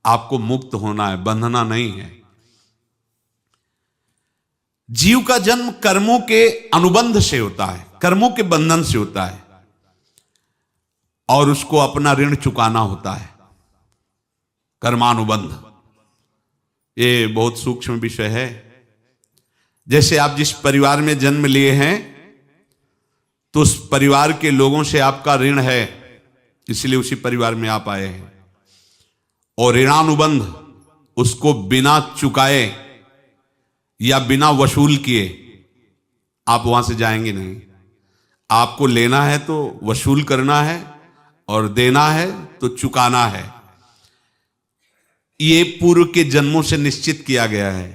आपको मुक्त होना है, बंधना नहीं है। जीव का जन्म कर्मों के अनुबंध से होता है, कर्मों के बंधन से होता है, और उसको अपना ऋण चुकाना होता है, कर्मानुबंध। ये बहुत सूक्ष्म विषय है। जैसे आप जिस परिवार में जन्म लिए हैं तो उस परिवार के लोगों से आपका ऋण है, इसलिए उसी परिवार में आप आए हैं, और ऋणानुबंध उसको बिना चुकाए या बिना वसूल किए आप वहां से जाएंगे नहीं। आपको लेना है तो वसूल करना है, और देना है तो चुकाना है। ये पूर्व के जन्मों से निश्चित किया गया है।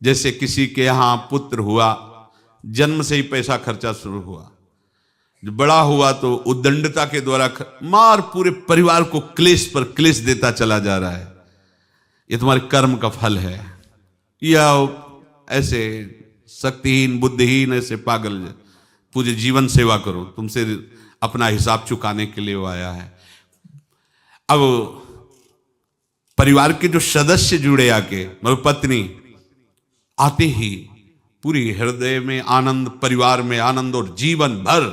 जैसे किसी के यहां पुत्र हुआ, जन्म से ही पैसा खर्चा शुरू हुआ, जो बड़ा हुआ तो उद्दंडता के द्वारा मार पूरे परिवार को क्लेश पर क्लेश देता चला जा रहा है। ये तुम्हारे कर्म का फल है। या ऐसे शक्तिहीन बुद्धिहीन ऐसे पागल पूरे जीवन सेवा करो, तुमसे अपना हिसाब चुकाने के लिए वो आया है। अब परिवार के जो सदस्य जुड़े आके, मतलब पत्नी आते ही पूरी हृदय में आनंद, परिवार में आनंद, और जीवन भर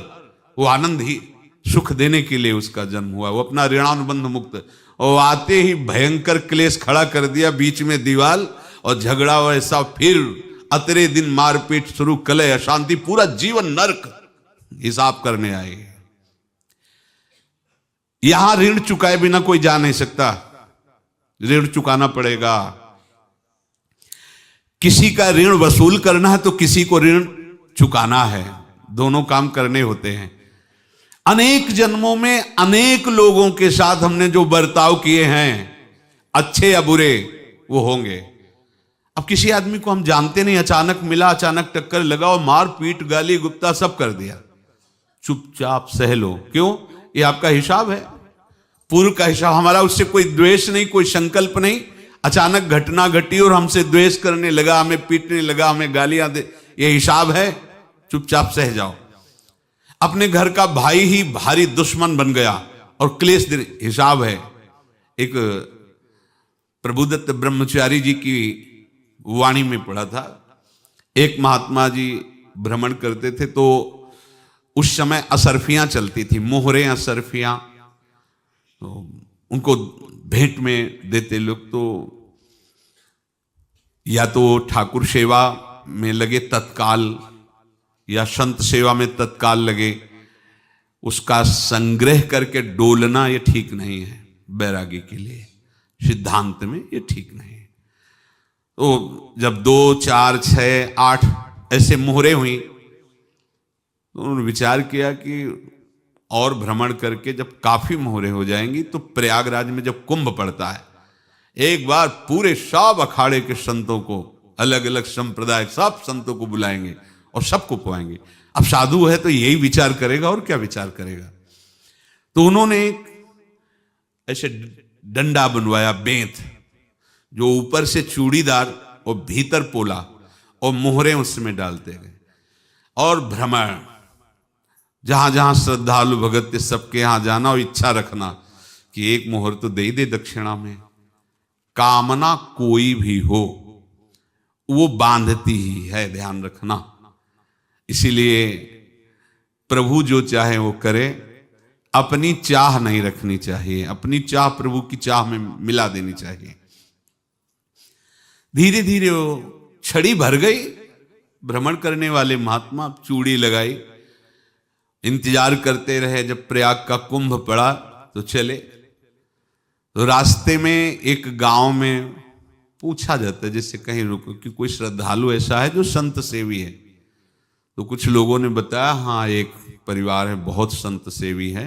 वो आनंद ही सुख देने के लिए उसका जन्म हुआ। वो अपना ऋणानुबंध मुक्त, और आते ही भयंकर क्लेश खड़ा कर दिया, बीच में दीवाल और झगड़ा वैसा, फिर अतरे दिन मारपीट शुरू, कलह अशांति, पूरा जीवन नरक हिसाब करने आए। यहां ऋण चुकाए बिना कोई जा नहीं सकता, ऋण चुकाना पड़ेगा। किसी का ऋण वसूल करना है तो किसी को ऋण चुकाना है, दोनों काम करने होते हैं। अनेक जन्मों में अनेक लोगों के साथ हमने जो बर्ताव किए हैं, अच्छे या बुरे, वो होंगे। अब किसी आदमी को हम जानते नहीं, अचानक मिला, अचानक टक्कर लगा और मार पीट गाली गुप्ता सब कर दिया, चुपचाप सह लो। क्यों? ये आपका हिसाब है, पूर्व का हिसाब। हमारा उससे कोई द्वेष नहीं, कोई संकल्प नहीं। अचानक घटना घटी और हमसे द्वेष करने लगा, हमें पीटने लगा, हमें गालियां दे, ये हिसाब है, चुपचाप सह जाओ। अपने घर का भाई ही भारी दुश्मन बन गया और क्लेश दे, हिसाब है। एक प्रभुदत्त ब्रह्मचारी जी की वाणी में पढ़ा था, एक महात्मा जी भ्रमण करते थे तो उस समय असरफियां चलती थी, मोहरे असरफियां, तो उनको भेंट में देते लोग। तो या तो ठाकुर सेवा में लगे तत्काल, या संत सेवा में तत्काल लगे, उसका संग्रह करके डोलना ये ठीक नहीं है बैरागी के लिए, सिद्धांत में ये ठीक नहीं है। तो जब 2, 4, 6, 8 ऐसे मोहरे हुई तो उन्होंने विचार किया कि और भ्रमण करके जब काफी मोहरे हो जाएंगी तो प्रयागराज में जब कुंभ पड़ता है, एक बार पूरे सब अखाड़े के संतों को, अलग अलग संप्रदाय सब संतों को बुलाएंगे और सबको पुआएंगे। अब साधु है तो यही विचार करेगा, और क्या विचार करेगा। तो उन्होंने एक ऐसे डंडा बनवाया, बेंत, जो ऊपर से चूड़ीदार और भीतर पोला, और मोहरे उसमें डालते गए, और भ्रमण, जहां जहां श्रद्धालु भगत थे सबके यहां जाना और इच्छा रखना कि एक मोहर तो दे ही दे दक्षिणा में। कामना कोई भी हो वो बांधती ही है, ध्यान रखना। इसीलिए प्रभु जो चाहे वो करे, अपनी चाह नहीं रखनी चाहिए, अपनी चाह प्रभु की चाह में मिला देनी चाहिए। धीरे धीरे वो छड़ी भर गई, भ्रमण करने वाले महात्मा चूड़ी लगाई, इंतजार करते रहे। जब प्रयाग का कुंभ पड़ा तो चले। तो रास्ते में एक गांव में पूछा जाता है, जैसे कहीं रुको कि कोई श्रद्धालु ऐसा है जो संत सेवी है। तो कुछ लोगों ने बताया, हाँ एक परिवार है बहुत संत सेवी है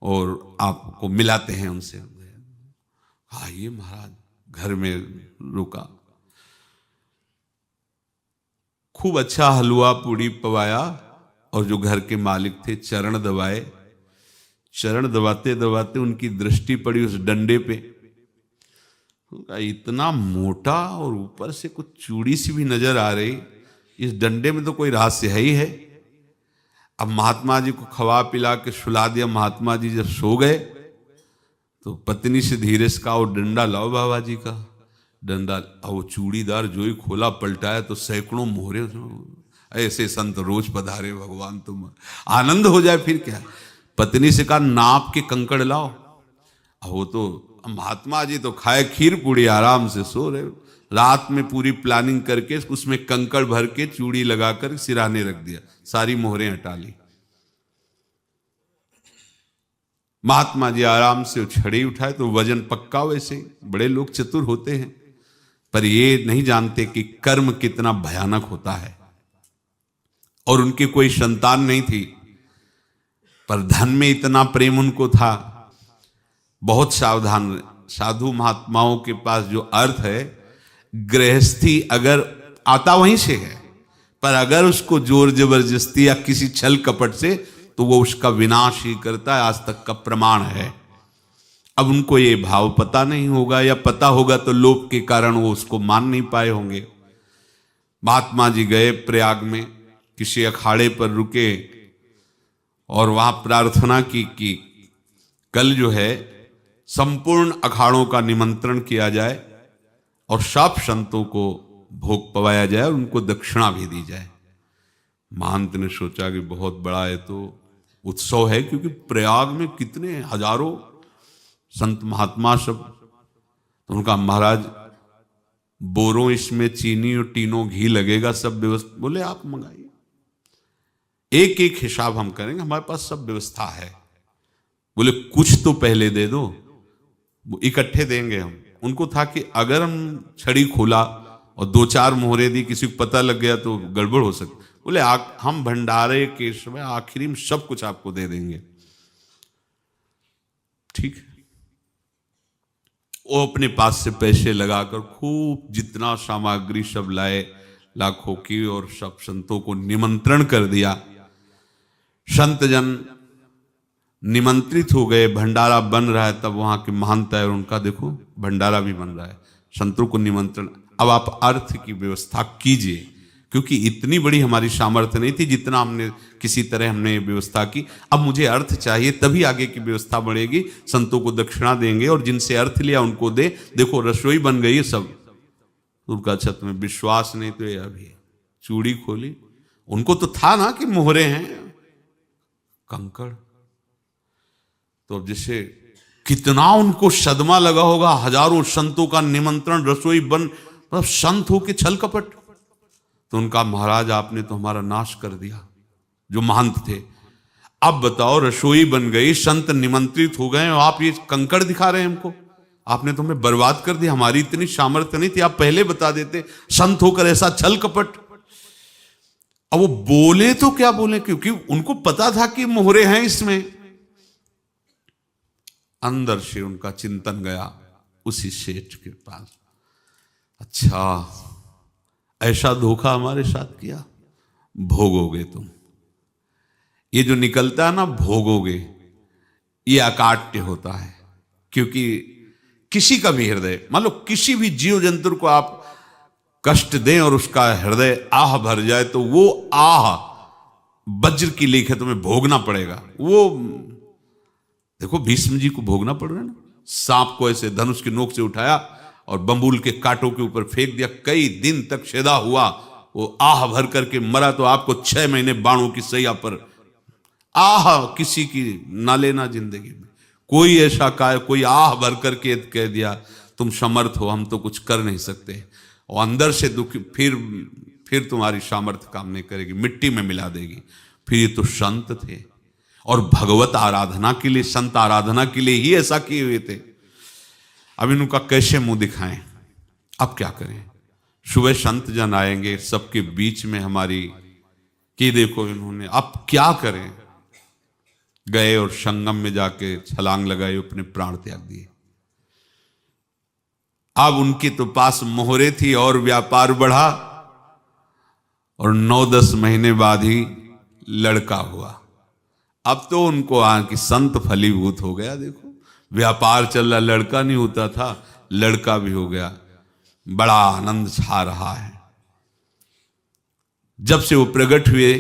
और आपको मिलाते हैं उनसे। हाँ ये महाराज घर में रुका, खूब अच्छा हलवा पूड़ी पवाया, और जो घर के मालिक थे चरण दबाए। चरण दबाते दबाते उनकी दृष्टि पड़ी उस डंडे पे, इतना मोटा और ऊपर से कुछ चूड़ी सी भी नजर आ रही, इस डंडे में तो कोई रहस्य है ही है। अब महात्मा जी को खवा पिला के सुला दिया। महात्मा जी जब सो गए तो पत्नी से धीरे से कहा, वो डंडा लाओ बाबा जी का। डंडा, वो चूड़ीदार जो ही खोला पलटाया तो सैकड़ों मोहरे। ऐसे संत रोज पधारे भगवान, तुम आनंद हो जाए फिर क्या। पत्नी से कहा, नाप के कंकड़ लाओ। वो तो महात्मा जी तो खाए खीर पूड़ी, आराम से सो रहे। रात में पूरी प्लानिंग करके उसमें कंकड़ भर के चूड़ी लगाकर सिराने रख दिया, सारी मोहरें हटा ली। महात्मा जी आराम से छड़ी उठाए तो वजन पक्का। वैसे बड़े लोग चतुर होते हैं, पर ये नहीं जानते कि कर्म कितना भयानक होता है। और उनकी कोई संतान नहीं थी, पर धन में इतना प्रेम उनको था। बहुत सावधान। साधु महात्माओं के पास जो अर्थ है, गृहस्थी अगर आता वहीं से है, पर अगर उसको जोर जबरदस्ती या किसी छल कपट से, तो वो उसका विनाश ही करता है। आज तक का प्रमाण है। अब उनको ये भाव पता नहीं होगा, या पता होगा तो लोभ के कारण वो उसको मान नहीं पाए होंगे। महात्मा जी गए प्रयाग में, किसी अखाड़े पर रुके और वहां प्रार्थना की कि कल जो है संपूर्ण अखाड़ों का निमंत्रण किया जाए और सब संतों को भोग पवाया जाए और उनको दक्षिणा भी दी जाए। महंत ने सोचा कि बहुत बड़ा है तो उत्सव है, क्योंकि प्रयाग में कितने हजारों संत महात्मा सब। तो उनका, महाराज बोरों इसमें चीनी और टीनों घी लगेगा, सब व्यवस्था। बोले आप मंगाइए, एक एक हिसाब हम करेंगे, हमारे पास सब व्यवस्था है। बोले कुछ तो पहले दे दो, इकट्ठे देंगे हम। उनको था कि अगर हम छड़ी खोला और दो चार मोहरे दी, किसी को पता लग गया तो गड़बड़ हो सकती। बोले हम भंडारे के समय आखिरी में सब कुछ आपको दे देंगे। ठीक है। वो अपने पास से पैसे लगाकर खूब जितना सामग्री सब लाए, लाखों की, और सब संतों को निमंत्रण कर दिया। संत जन निमंत्रित हो गए, भंडारा बन रहा है। तब वहां के महंत है और उनका देखो भंडारा भी बन रहा है, संतों को निमंत्रण। अब आप अर्थ की व्यवस्था कीजिए, क्योंकि इतनी बड़ी हमारी सामर्थ्य नहीं थी जितना हमने किसी तरह हमने व्यवस्था की। अब मुझे अर्थ चाहिए, तभी आगे की व्यवस्था बढ़ेगी। संतों को दक्षिणा देंगे और जिनसे अर्थ लिया उनको दे। देखो रसोई बन गई है सब। उनका छत में विश्वास नहीं तो ये अभी चूड़ी खोली। उनको तो था ना कि मोहरे हैं, कंकड़। तो अब जैसे कितना उनको सदमा लगा होगा, हजारों संतों का निमंत्रण, रसोई बन, मतलब संत हो के छल कपट। तो उनका, महाराज आपने तो हमारा नाश कर दिया, जो महंत थे। अब बताओ रसोई बन गई, संत निमंत्रित हो गए, और आप ये कंकड़ दिखा रहे हैं हमको। आपने तो हमें बर्बाद कर दिया, हमारी इतनी सामर्थ्य नहीं थी, आप पहले बता देते। संत होकर ऐसा छल कपट। अब वो बोले तो क्या बोले, क्योंकि उनको पता था कि मोहरे हैं इसमें। अंदर से उनका चिंतन गया उसी सेठ के पास, अच्छा ऐसा धोखा हमारे साथ किया, भोगोगे तुम। ये जो निकलता है ना भोगोगे, ये अकाट्य होता है। क्योंकि किसी का भी हृदय, मान लो किसी भी जीव जंतु को आप कष्ट दें और उसका हृदय आह भर जाए, तो वो आह वज्र की लेख है, तुम्हें भोगना पड़ेगा। वो देखो भीष्म जी को भोगना पड़ रहा है ना। सांप को ऐसे धनुष की नोक से उठाया और बंबूल के कांटों के ऊपर फेंक दिया, कई दिन तक शेदा हुआ, वो आह भर करके मरा। तो आपको 6 महीने बाणों की सैया पर आह किसी की ना लेना जिंदगी में। कोई ऐसा कोई आह भर करके कह दिया तुम समर्थ हो, हम तो कुछ कर नहीं सकते, और अंदर से दुखी, फिर तुम्हारी सामर्थ्य काम नहीं करेगी, मिट्टी में मिला देगी। फिर ये तो संत थे और भगवत आराधना के लिए, संत आराधना के लिए ही ऐसा किए हुए थे। अब इनका कैसे मुंह दिखाएं, अब क्या करें। सुबह संत जन आएंगे, सबके बीच में हमारी कि देखो इन्होंने, अब क्या करें। गए और संगम में जाके छलांग लगाई, अपने प्राण त्याग दिए। अब उनके तो पास मोहरे थी और व्यापार बढ़ा, और 9-10 महीने बाद ही लड़का हुआ। अब तो उनको कि संत फलीभूत हो गया। देखो व्यापार चल रहा, लड़का नहीं होता था, लड़का भी हो गया, बड़ा आनंद छा रहा है। जब से वो प्रकट हुए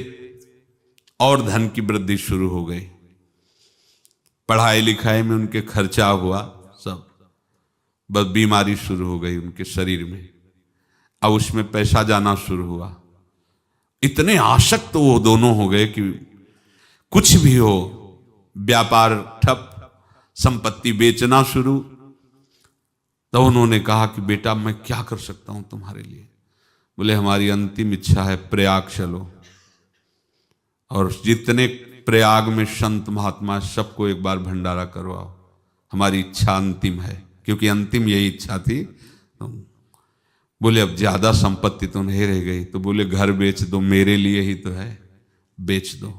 और धन की वृद्धि शुरू हो गई, पढ़ाई लिखाई में उनके खर्चा हुआ। बस बीमारी शुरू हो गई उनके शरीर में। अब उसमें पैसा जाना शुरू हुआ। इतने आसक्त वो दोनों हो गए कि कुछ भी हो, व्यापार ठप, संपत्ति बेचना शुरू। तो उन्होंने कहा कि बेटा मैं क्या कर सकता हूं तुम्हारे लिए? बोले हमारी अंतिम इच्छा है प्रयाग चलो, और जितने प्रयाग में संत महात्मा सबको एक बार भंडारा करवाओ, हमारी इच्छा अंतिम है। क्योंकि अंतिम यही इच्छा थी। बोले अब ज्यादा संपत्ति तो नहीं रह गई। तो बोले घर बेच दो, मेरे लिए ही तो है, बेच दो।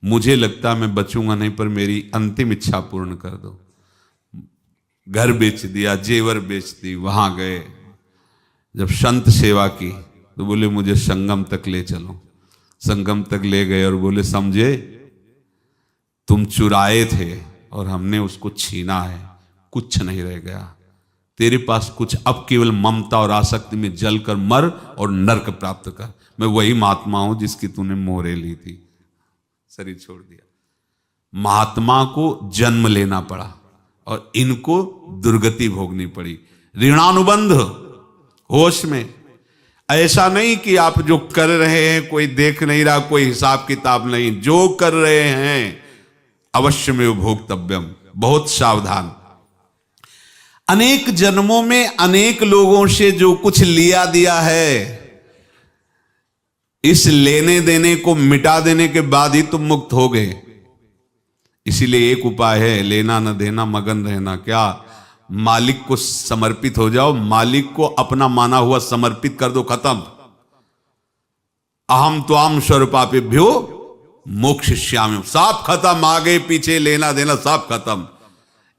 मुझे लगता मैं बचूंगा नहीं, पर मेरी अंतिम इच्छा पूर्ण कर दो। घर बेच दिया, जेवर बेच दी। वहां गए, जब संत सेवा की तो बोले मुझे संगम तक ले चलो। संगम तक ले गए और बोले समझे तुम चुराए थे और हमने उसको छीना है, कुछ नहीं रह गया तेरे पास कुछ, अब केवल ममता और आसक्ति में जलकर मर और नरक प्राप्त कर। मैं वही महात्मा हूं जिसकी तूने मोहरे ली थी, शरीर छोड़ दिया। महात्मा को जन्म लेना पड़ा और इनको दुर्गति भोगनी पड़ी। ऋणानुबंध, होश में। ऐसा नहीं कि आप जो कर रहे हैं कोई देख नहीं रहा, कोई हिसाब किताब नहीं। जो कर रहे हैं अवश्य में भोक्तव्यम, बहुत सावधान। अनेक जन्मों में अनेक लोगों से जो कुछ लिया दिया है, इस लेने देने को मिटा देने के बाद ही तुम मुक्त हो गए। इसीलिए एक उपाय है, लेना न देना मगन रहना। क्या? मालिक को समर्पित हो जाओ, मालिक को अपना माना हुआ समर्पित कर दो, खत्म। अहम त्वाम स्वरूपापेभ्यो मोक्षयिष्यामि, सब खत्म। आगे पीछे लेना देना सब खत्म।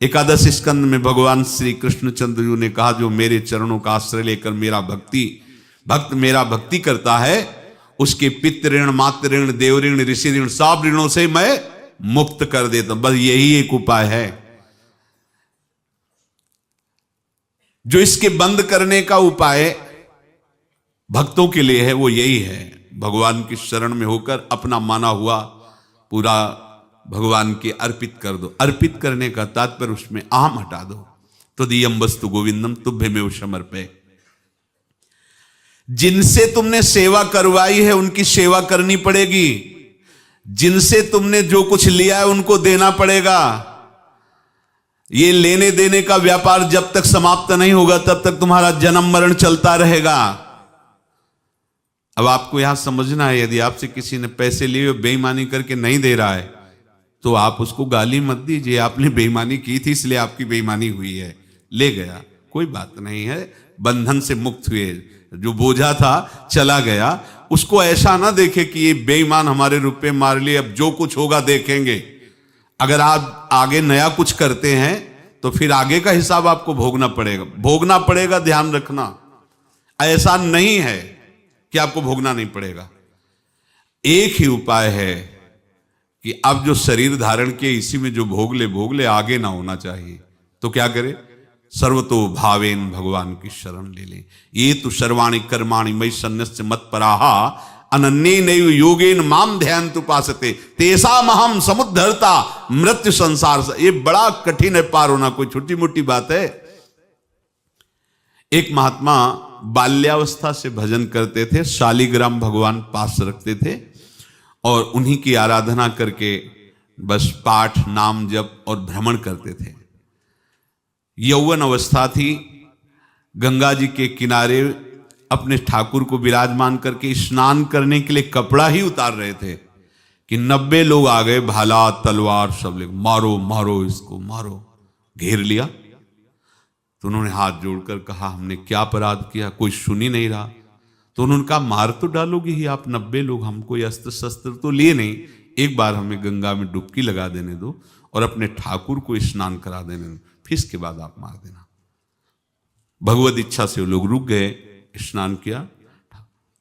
एकादश स्कंद में भगवान श्री कृष्णचंद्र जी ने कहा जो मेरे चरणों का आश्रय लेकर मेरा भक्त मेरा भक्ति करता है, उसके पितृ ऋण, मातृ ऋण, देव ऋण, ऋषि ऋण, सब ऋणों से मैं मुक्त कर देता हूं। बस यही एक उपाय है जो इसके बंद करने का उपाय भक्तों के लिए है। वो यही है, भगवान की शरण में होकर अपना माना हुआ पूरा भगवान के अर्पित कर दो। अर्पित करने का तात्पर्य उसमें अहम हटा दो। तो दियम वस्तु गोविंदम तुभ्यमेव समर्पये। जिनसे तुमने सेवा करवाई है उनकी सेवा करनी पड़ेगी। जिनसे तुमने जो कुछ लिया है उनको देना पड़ेगा। ये लेने देने का व्यापार जब तक समाप्त नहीं होगा तब तक तुम्हारा जन्म मरण चलता रहेगा। अब आपको यहां समझना है, यदि आपसे किसी ने पैसे लिए बेईमानी करके नहीं दे रहा है तो आप उसको गाली मत दीजिए, आपने बेईमानी की थी इसलिए आपकी बेईमानी हुई है, ले गया, कोई बात नहीं है, बंधन से मुक्त हुए, जो बोझा था चला गया। उसको ऐसा ना देखे कि ये बेईमान हमारे रुपए मार लिए, अब जो कुछ होगा देखेंगे। अगर आप आगे नया कुछ करते हैं तो फिर आगे का हिसाब आपको भोगना पड़ेगा, ध्यान रखना। ऐसा नहीं है कि आपको भोगना नहीं पड़ेगा। एक ही उपाय है कि अब जो शरीर धारण किए इसी में जो भोग ले, आगे ना होना चाहिए। तो क्या करे? सर्वतो भावेन भगवान की शरण ले ले। ये तो सर्वाणि कर्माणि मयि सन्न्यस्य मत्पराहा अनन्येनैव योगेन माम ध्यायन्तु उपासते तेषामहं समुद्धर्ता मृत्यु संसार से। ये बड़ा कठिन है पार होना, कोई छोटी मोटी बात है। एक महात्मा बाल्यावस्था से भजन करते थे, शालिग्राम भगवान पास रखते थे और उन्हीं की आराधना करके बस पाठ, नाम, जप और भ्रमण करते थे। यौवन अवस्था थी, गंगा जी के किनारे अपने ठाकुर को विराजमान करके स्नान करने के लिए कपड़ा ही उतार रहे थे कि 90 लोग आ गए, भाला तलवार सब ले, मारो मारो इसको मारो, घेर लिया। तो उन्होंने हाथ जोड़कर कहा हमने क्या अपराध किया? कोई सुन ही नहीं रहा। तो उन्होंने कहा मार तो डालोगे ही आप, 90 लोग, हम कोई अस्त्र शस्त्र तो लिए नहीं, एक बार हमें गंगा में डुबकी लगा देने दो और अपने ठाकुर को स्नान करा देने दो, फिर इसके बाद आप मार देना। भगवत इच्छा से वो लोग रुक गए, स्नान किया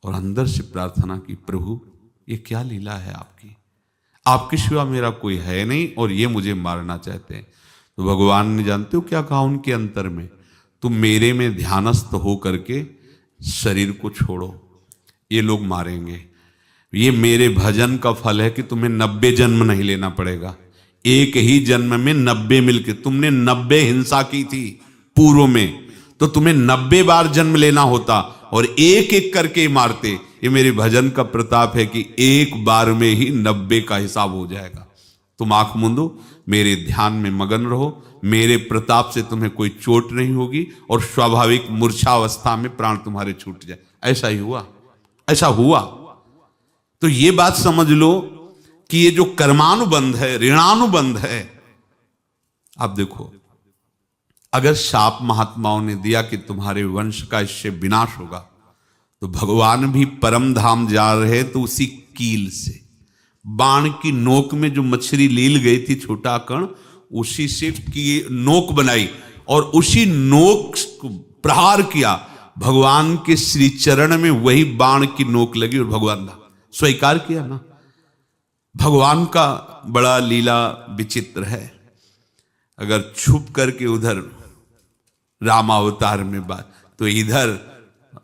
और अंदर से प्रार्थना की, प्रभु ये क्या लीला है आपकी, आपके सिवा मेरा कोई है नहीं और ये मुझे मारना चाहते हैं। तो भगवान ने जानते हो क्या कहा उनके अंतर में? तुम मेरे में ध्यानस्थ हो करके शरीर को छोड़ो, ये लोग मारेंगे। ये मेरे भजन का फल है कि तुम्हें 90 जन्म नहीं लेना पड़ेगा। एक ही जन्म में 90 मिलके, तुमने 90 हिंसा की थी, पूर्व में, तो तुम्हें 90 बार जन्म लेना होता और एक एक करके मारते। ये मेरे भजन का प्रताप है कि एक बार में ही 90 का हिसाब हो जाएगा। तुम आंख मूंदो, मेरे ध्यान में मगन रहो, मेरे प्रताप से तुम्हें कोई चोट नहीं होगी और स्वाभाविक मूर्छावस्था में प्राण तुम्हारे छूट जाए। ऐसा ही हुआ, ऐसा हुआ। तो ये बात समझ लो कि ये जो कर्मानुबंध है, ऋणानुबंध है। आप देखो, अगर शाप महात्माओं ने दिया कि तुम्हारे वंश का इससे विनाश होगा, तो भगवान भी परम धाम जा रहे तो उसी कील से, बाण की नोक में जो मछली लील गई थी, छोटा कण, उसी से की नोक बनाई और उसी नोक को प्रहार किया। भगवान के श्री चरण में वही बाण की नोक लगी और भगवान ने स्वीकार किया ना। भगवान का बड़ा लीला विचित्र है। अगर छुप करके उधर रामावतार में बात, तो इधर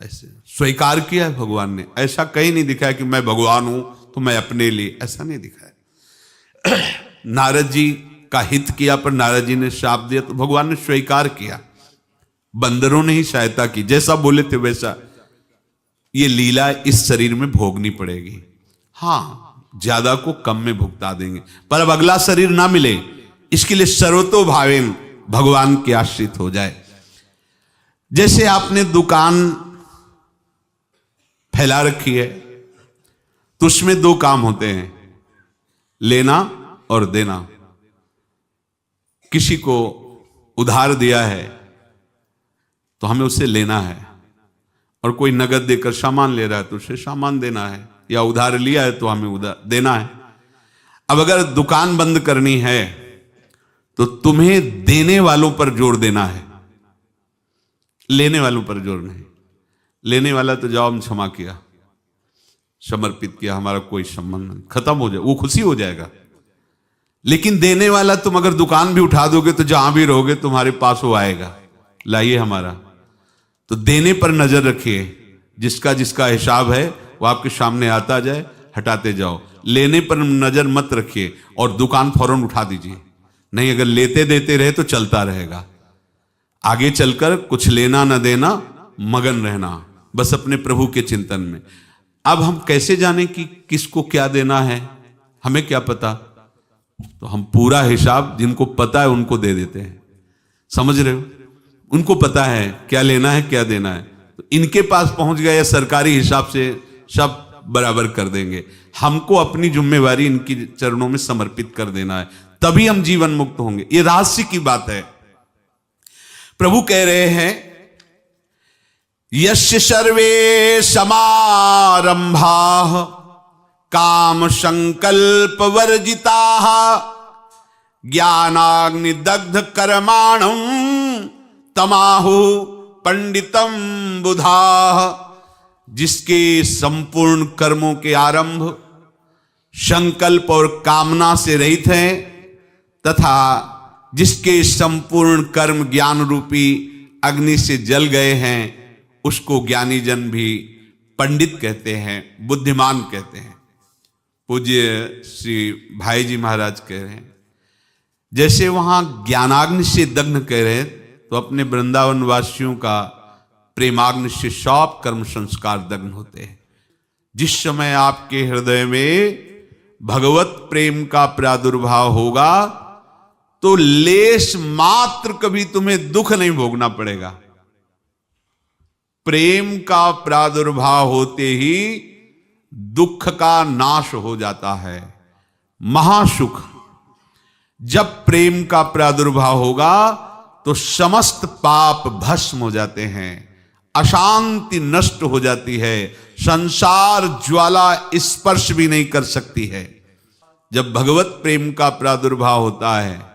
ऐसे स्वीकार किया है भगवान ने। ऐसा कहीं नहीं दिखाया कि मैं भगवान हूं तो मैं अपने लिए, ऐसा नहीं दिखाया। नारद जी का हित किया पर नारद जी ने शाप दिया तो भगवान ने स्वीकार किया। बंदरों ने ही सहायता की, जैसा बोले थे वैसा। ये लीला इस शरीर में भोगनी पड़ेगी। हाँ, ज्यादा को कम में भुगता देंगे, पर अब अगला शरीर ना मिले, इसके लिए सर्वतो भावेन भगवान के आश्रित हो जाए। जैसे आपने दुकान फैला रखी है तो उसमें दो काम होते हैं, लेना और देना। किसी को उधार दिया है तो हमें उसे लेना है, और कोई नगद देकर सामान ले रहा है तो उसे सामान देना है, या उधार लिया है तो हमें उधार देना है। अब अगर दुकान बंद करनी है तो तुम्हें देने वालों पर जोर देना है, लेने वालों पर जोर नहीं। लेने वाला तो जाओ हम क्षमा किया, समर्पित किया, हमारा कोई संबंध नहीं, खत्म हो जाए, वो खुशी हो जाएगा। लेकिन देने वाला, तुम अगर दुकान भी उठा दोगे तो जहां भी रहोगे तुम्हारे पास वो आएगा, लाइए हमारा। तो देने पर नजर रखिए, जिसका जिसका हिसाब है वो आपके सामने आता जाए, हटाते जाओ। लेने पर नजर मत रखिए और दुकान फौरन उठा दीजिए, नहीं अगर लेते देते रहे तो चलता रहेगा। आगे चलकर कुछ लेना न देना, मगन रहना बस अपने प्रभु के चिंतन में। अब हम कैसे जाने कि किसको क्या देना है, हमें क्या पता? तो हम पूरा हिसाब जिनको पता है उनको दे देते हैं। समझ रहे हो? उनको पता है क्या लेना है क्या देना है, तो इनके पास पहुंच गए, या सरकारी हिसाब से सब बराबर कर देंगे। हमको अपनी जिम्मेवारी इनकी चरणों में समर्पित कर देना है, तभी हम जीवन मुक्त होंगे। ये रहस्य की बात है। प्रभु कह रहे हैं, यस्य सर्वे समारंभाः काम संकल्प वर्जिताः ज्ञानाग्नि दग्ध कर्माणं तमाहु पंडितम बुधाः। जिसके संपूर्ण कर्मों के आरंभ संकल्प और कामना से रहित हैं, तथा जिसके संपूर्ण कर्म ज्ञान रूपी अग्नि से जल गए हैं, उसको ज्ञानी जन भी पंडित कहते हैं, बुद्धिमान कहते हैं। पूज्य श्री भाई जी महाराज कह रहे हैं, जैसे वहां ज्ञानाग्नि से दग्ध कह रहे हैं, तो अपने वृंदावन वासियों का प्रेमाग्नि से सब कर्म संस्कार दग्ध होते हैं। जिस समय आपके हृदय में भगवत प्रेम का प्रादुर्भाव होगा तो लेश मात्र कभी तुम्हें दुख नहीं भोगना पड़ेगा। प्रेम का प्रादुर्भाव होते ही दुख का नाश हो जाता है, महासुख। जब प्रेम का प्रादुर्भाव होगा तो समस्त पाप भस्म हो जाते हैं, अशांति नष्ट हो जाती है, संसार ज्वाला स्पर्श भी नहीं कर सकती है। जब भगवत प्रेम का प्रादुर्भाव होता है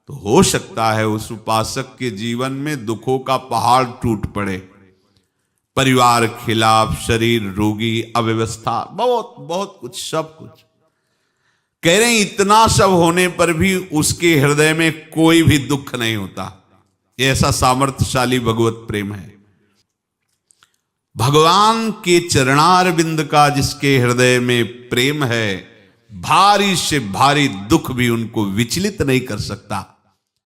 तो हो सकता है उस उपासक के जीवन में दुखों का पहाड़ टूट पड़े, परिवार खिलाफ, शरीर रोगी, अव्यवस्था, बहुत बहुत कुछ, सब कुछ। कह रहे हैं इतना सब होने पर भी उसके हृदय में कोई भी दुख नहीं होता। ये ऐसा सामर्थ्यशाली भगवत प्रेम है। भगवान के चरणारविंद का जिसके हृदय में प्रेम है, भारी से भारी दुख भी उनको विचलित नहीं कर सकता।